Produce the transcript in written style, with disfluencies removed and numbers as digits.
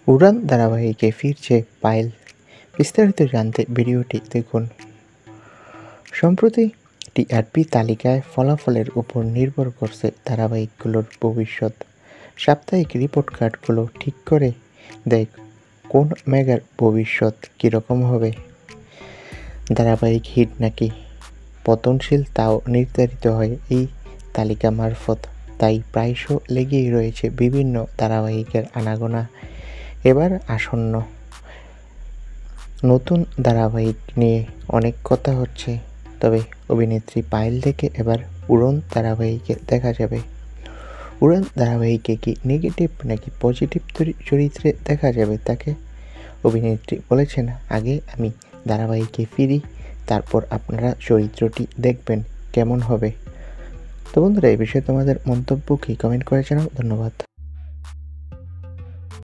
উড়ান ধারাবাহিকে ফিরছে পায়েল, বিস্তারিত জানতে ভিডিওটি দেখুন। সম্প্রতি টিআরপি তালিকায় ফলাফলের উপর নির্ভর করছে ধারাবাহিকগুলোর ভবিষ্যৎ। সাপ্তাহিক রিপোর্ট কার্ডগুলো ঠিক করে দেয় কোন মেগার ভবিষ্যৎ কীরকম হবে। ধারাবাহিক হিট নাকি পতনশীল তাও নির্ধারিত হয় এই তালিকা মারফত। তাই প্রায়শ লেগেই রয়েছে বিভিন্ন ধারাবাহিকের আনাগোনা। এবার আসন্ন নতুন ধারাবাহিক নিয়ে অনেক কথা হচ্ছে, তবে অভিনেত্রী পায়েল থেকে এবার উড়ন ধারাবাহিকে দেখা যাবে। উড়ান ধারাবাহিকে কি নেগেটিভ নাকি পজিটিভ চরিত্রে দেখা যাবে তাকে? অভিনেত্রী বলেছেন, আগে আমি ধারাবাহিকে ফিরি, তারপর আপনারা চরিত্রটি দেখবেন কেমন হবে। তো বন্ধুরা, এই বিষয়ে তোমাদের মন্তব্য কি কমেন্ট করে জানাও। ধন্যবাদ।